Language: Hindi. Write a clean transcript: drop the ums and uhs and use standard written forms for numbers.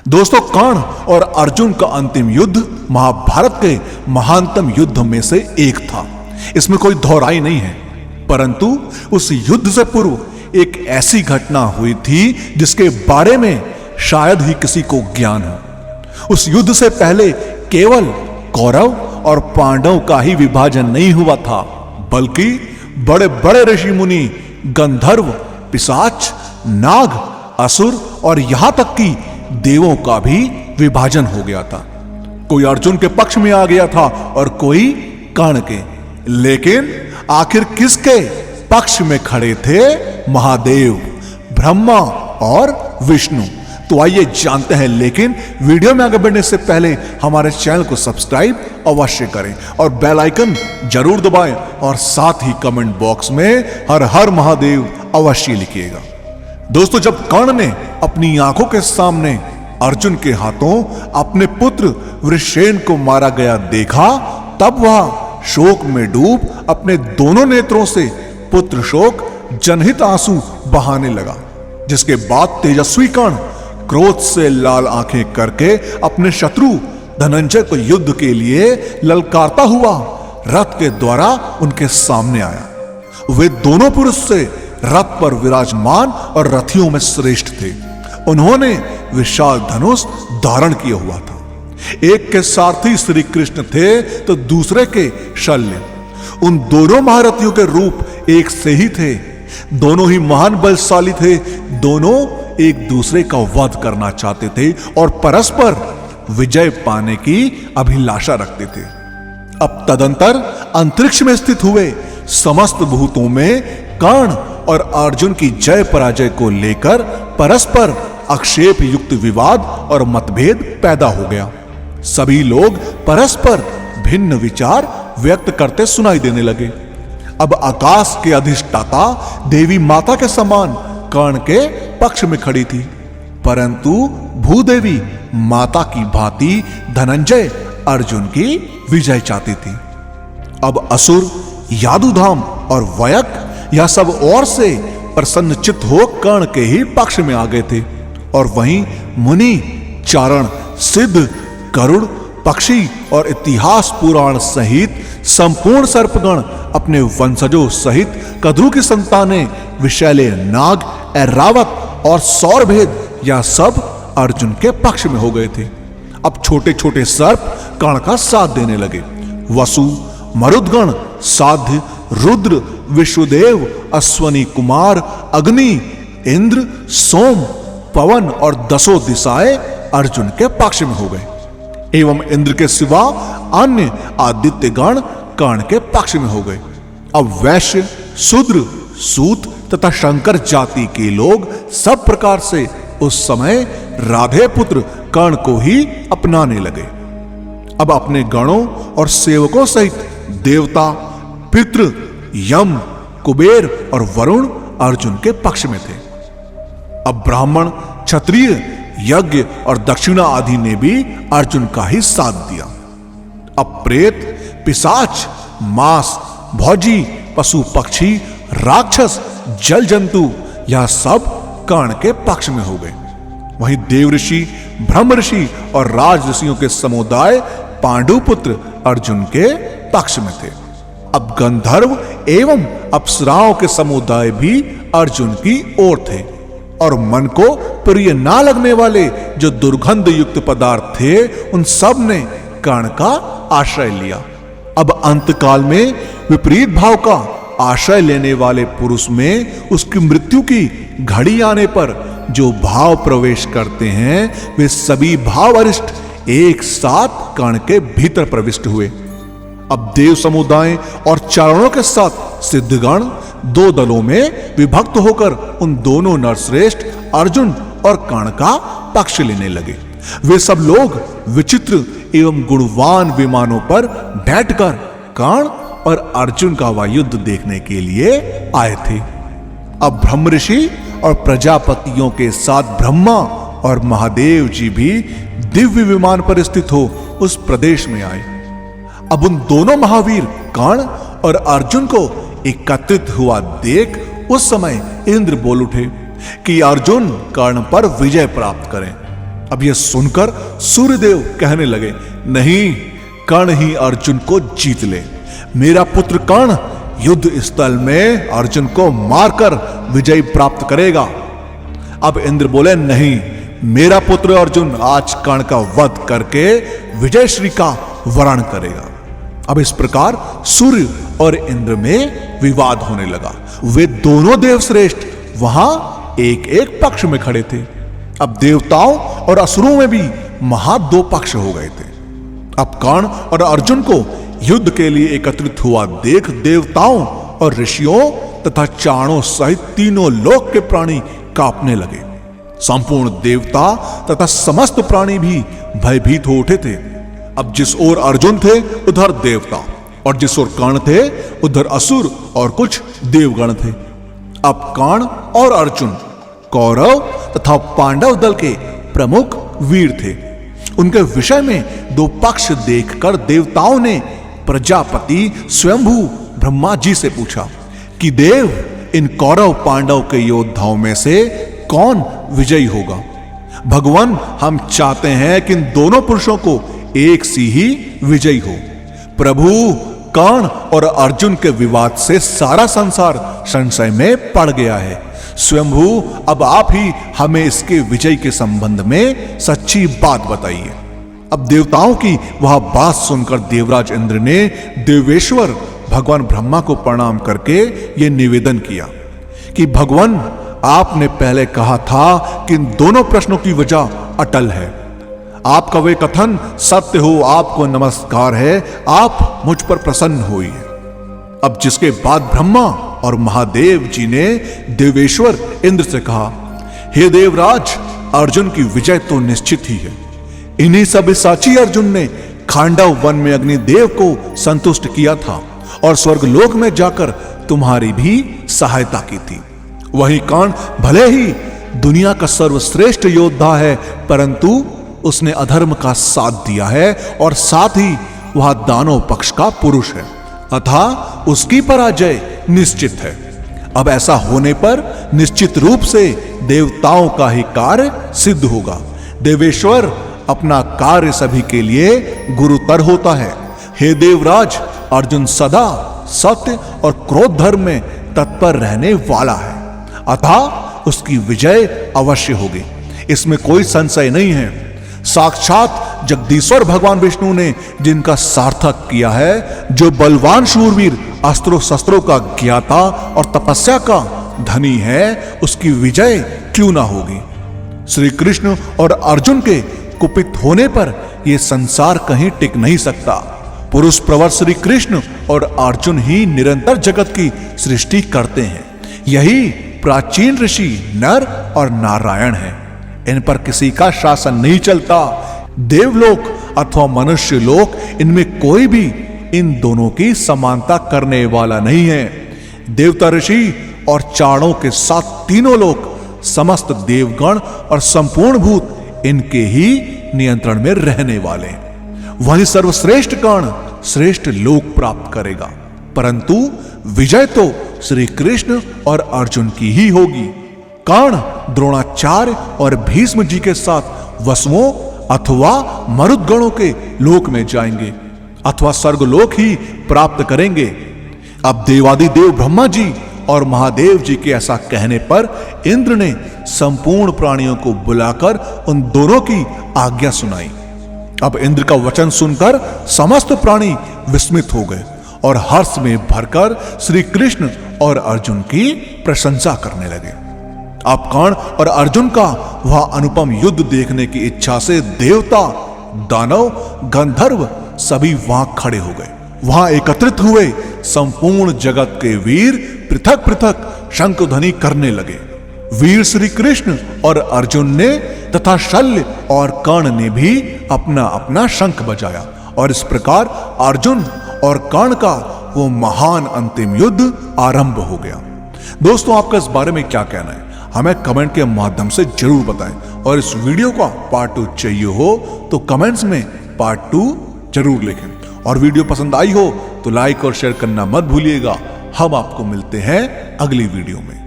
दोस्तों, कर्ण और अर्जुन का अंतिम युद्ध महाभारत के महानतम युद्ध में से एक था। इसमें कोई दोहराई नहीं है। परंतु उस युद्ध से पूर्व एक ऐसी घटना हुई थी जिसके बारे में शायद ही किसी को ज्ञान हो। उस युद्ध से पहले केवल कौरव और पांडव का ही विभाजन नहीं हुआ था, बल्कि बड़े बड़े ऋषि मुनि, गंधर्व, पिशाच, नाग, असुर और यहां तक कि देवों का भी विभाजन हो गया था। कोई अर्जुन के पक्ष में आ गया था और कोई कर्ण के। लेकिन आखिर किसके पक्ष में खड़े थे? महादेव, ब्रह्मा और विष्णु। तो आइए जानते हैं। लेकिन वीडियो में आगे बढ़ने से पहले हमारे चैनल को सब्सक्राइब अवश्य करें और बेल आइकन जरूर दबाएं और साथ ही कमेंट बॉक्स में हर हर महादेव अवश्य लिखिएगा। दोस्तों, जब कर्ण ने अपनी आंखों के सामने अर्जुन के हाथों अपने पुत्र वृषसेन को मारा गया देखा, तब वह शोक में डूब अपने दोनों नेत्रों से पुत्र शोक जनहित आंसू बहाने लगा। जिसके बाद तेजस्वी कर्ण क्रोध से लाल आंखें करके अपने शत्रु धनंजय को युद्ध के लिए ललकारता हुआ रथ के द्वारा उनके सामने आया। वे दोनों पुरुष से रथ पर विराजमान और रथियों में श्रेष्ठ थे। उन्होंने विशाल धनुष धारण किया हुआ था। एक के सारथी श्री कृष्ण थे तो दूसरे के शल्य। उन दोनों महारथियों के रूप एक से ही थे। दोनों ही महान बलशाली थे। दोनों एक दूसरे का वध करना चाहते थे और परस्पर विजय पाने की अभिलाषा रखते थे। अब तदंतर अंतरिक्ष में स्थित हुए समस्त भूतों में कर्ण और अर्जुन की जय पराजय को लेकर परस्पर आक्षेप युक्त विवाद और मतभेद पैदा हो गया। सभी लोग परस्पर भिन्न विचार व्यक्त करते सुनाई देने लगे। अब आकाश के अधिष्ठाता देवी माता के समान कर्ण के पक्ष में खड़ी थी, परंतु भूदेवी माता की भांति धनंजय अर्जुन की विजय चाहती थी। अब असुर, यादुधाम और वयक यह सब और से प्रसन्न चित्त हो कर्ण के ही पक्ष में आ गए थे। और वहीं मुनि, चारण, सिद्ध, गरुड़, पक्षी और इतिहास पुराण सहित संपूर्ण सर्पगण अपने वंशजों सहित कद्रु की संतानें, विशैले नाग, ऐरावत और सौरभेद यह सब अर्जुन के पक्ष में हो गए थे। अब छोटे छोटे सर्प कर्ण का साथ देने लगे। वसु, मरुदगण, साध्य, रुद्र, विश्वदेव, अश्वनी कुमार, अग्नि, इंद्र, सोम, पवन और दसों दिशाएं अर्जुन के पक्ष में हो गए। एवं इंद्र के सिवा अन्य आदित्य गण कर्ण के पक्ष में हो गए। अब वैश्य, शूद्र, सूत तथा शंकर जाति के लोग सब प्रकार से उस समय राधे पुत्र कर्ण को ही अपनाने लगे। अब अपने गणों और सेवकों सहित देवता, पितृ, यम, कुबेर और वरुण अर्जुन के पक्ष में थे। अब ब्राह्मण, क्षत्रिय, यज्ञ और दक्षिणा आदि ने भी अर्जुन का ही साथ दिया। अब प्रेत, पिशाच, मांस भोजी, पशु पक्षी, राक्षस, जल जंतु यह सब कर्ण के पक्ष में हो गए। वहीं देव ऋषि, ब्रह्म ऋषि और राज ऋषियों के समुदाय पांडु पुत्र अर्जुन के पक्ष में थे। अब गंधर्व एवं अप्सराओं के समुदाय भी अर्जुन की ओर थे और मन को प्रिय ना लगने वाले जो दुर्गंध युक्त पदार्थ थे उन सब ने कर्ण का आश्रय लिया। अब अंतकाल में विपरीत भाव का आश्रय लेने वाले पुरुष में उसकी मृत्यु की घड़ी आने पर जो भाव प्रवेश करते हैं वे सभी भाव अरिष्ट एक साथ कर्ण के भीतर प्रविष्ट हुए। अब देव समुदाय और चारणों के साथ सिद्धगण दो दलों में विभक्त होकर उन दोनों नरश्रेष्ठ अर्जुन और कर्ण का पक्ष लेने लगे। वे सब लोग विचित्र एवं गुणवान विमानों पर बैठकर कर्ण और अर्जुन का वह युद्ध देखने के लिए आए थे। अब ब्रह्म ऋषि और प्रजापतियों के साथ ब्रह्मा और महादेव जी भी दिव्य विमान पर स्थित हो उस प्रदेश में आए। अब उन दोनों महावीर कर्ण और अर्जुन को एकत्रित हुआ देख उस समय इंद्र बोल उठे कि अर्जुन कर्ण पर विजय प्राप्त करें। अब यह सुनकर सूर्यदेव कहने लगे, नहीं, कर्ण ही अर्जुन को जीत ले। मेरा पुत्र कर्ण युद्ध स्थल में अर्जुन को मारकर विजय प्राप्त करेगा। अब इंद्र बोले, नहीं, मेरा पुत्र अर्जुन आज कर्ण का वध करके विजयश्री का वरण करेगा। अब इस प्रकार सूर्य और इंद्र में विवाद होने लगा। वे दोनों देवश्रेष्ठ वहां एक एक पक्ष में खड़े थे। अब देवताओं और असुरों में भी महा दो पक्ष हो गए थे। अब कर्ण और अर्जुन को युद्ध के लिए एकत्रित हुआ देख देवताओं और ऋषियों तथा चाणों सहित तीनों लोक के प्राणी कांपने लगे। संपूर्ण देवता तथा समस्त प्राणी भी भयभीत हो उठे थे। अब जिस ओर अर्जुन थे उधर देवता, और जिस ओर कर्ण थे उधर असुर और कुछ देवगण थे। अब कर्ण और अर्जुन कौरव तथा पांडव दल के प्रमुख वीर थे। उनके विषय में दो पक्ष देखकर देवताओं ने प्रजापति स्वयंभू ब्रह्मा जी से पूछा कि देव, इन कौरव पांडव के योद्धाओं में से कौन विजयी होगा? भगवान, हम चाहते हैं कि इन दोनों पुरुषों को एक सी ही विजयी हो। प्रभु, कर्ण और अर्जुन के विवाद से सारा संसार संशय में पड़ गया है। स्वयंभू, अब आप ही हमें इसके विजय के संबंध में सच्ची बात बताइए। अब देवताओं की वह बात सुनकर देवराज इंद्र ने देवेश्वर भगवान ब्रह्मा को प्रणाम करके ये निवेदन किया कि भगवान, आपने पहले कहा था कि इन दोनों प्रश्नों की वजह अटल है। आपका वे कथन सत्य हो, आपको नमस्कार है, आप मुझ पर प्रसन्न होइए। अब जिसके बाद ब्रह्मा और महादेव जी ने देवेश्वर इंद्र से कहा, हे देवराज, अर्जुन की विजय तो निश्चित ही है। इन्हीं सब्यसाची अर्जुन ने खांडव वन में अग्निदेव को संतुष्ट किया था और स्वर्गलोक में जाकर तुम्हारी भी सहायता की थी। वही कर्ण भले ही दुनिया का सर्वश्रेष्ठ योद्धा है, परंतु उसने अधर्म का साथ दिया है और साथ ही वह दानव पक्ष का पुरुष है, अतः उसकी पराजय निश्चित है। अब ऐसा होने पर निश्चित रूप से देवताओं का ही कार्य सिद्ध होगा। देवेश्वर, अपना कार्य सभी के लिए गुरुतर होता है। हे देवराज, अर्जुन सदा सत्य और क्रोध धर्म में तत्पर रहने वाला है, अतः उसकी विजय अवश्य होगी, इसमें कोई संशय नहीं है। साक्षात जगदीश्वर भगवान विष्णु ने जिनका सार्थक किया है, जो बलवान शूरवीर अस्त्रों शस्त्रों का ज्ञाता और तपस्या का धनी है, उसकी विजय क्यों ना होगी। श्री कृष्ण और अर्जुन के कुपित होने पर यह संसार कहीं टिक नहीं सकता। पुरुष प्रवर श्री कृष्ण और अर्जुन ही निरंतर जगत की सृष्टि करते हैं। यही प्राचीन ऋषि नर और नारायण हैं। इन पर किसी का शासन नहीं चलता। देवलोक अथवा मनुष्य लोक, इनमें कोई भी इन दोनों की समानता करने वाला नहीं है। देवता ऋषि और चाणों के साथ तीनों लोक, समस्त देवगण और संपूर्ण भूत इनके ही नियंत्रण में रहने वाले। वही सर्वश्रेष्ठ कर्ण श्रेष्ठ लोक प्राप्त करेगा, परंतु विजय तो श्री कृष्ण और अर्जुन की ही होगी। कर्ण द्रोणाचार्य और भीष्म जी के साथ वसुओं अथवा मरुदगणों के लोक में जाएंगे अथवा स्वर्गलोक ही प्राप्त करेंगे। अब देवादिदेव ब्रह्मा जी और महादेव जी के ऐसा कहने पर इंद्र ने संपूर्ण प्राणियों को बुलाकर उन दोनों की आज्ञा सुनाई। अब इंद्र का वचन सुनकर समस्त प्राणी विस्मित हो गए और हर्ष में भरकर श्री कृष्ण और अर्जुन की प्रशंसा करने लगे। अब कर्ण और अर्जुन का वह अनुपम युद्ध देखने की इच्छा से देवता, दानव, गंधर्व सभी वहां खड़े हो गए। वहां एकत्रित हुए संपूर्ण जगत के वीर पृथक पृथक शंखध्वनि करने लगे। वीर श्री कृष्ण और अर्जुन ने तथा शल्य और कर्ण ने भी अपना अपना शंख बजाया और इस प्रकार अर्जुन और कर्ण का वो महान अंतिम युद्ध आरंभ हो गया। दोस्तों, आपका इस बारे में क्या कहना है, हमें कमेंट के माध्यम से जरूर बताएं और इस वीडियो का पार्ट 2 चाहिए हो तो कमेंट्स में पार्ट 2 जरूर लिखें और वीडियो पसंद आई हो तो लाइक और शेयर करना मत भूलिएगा। हम आपको मिलते हैं अगली वीडियो में।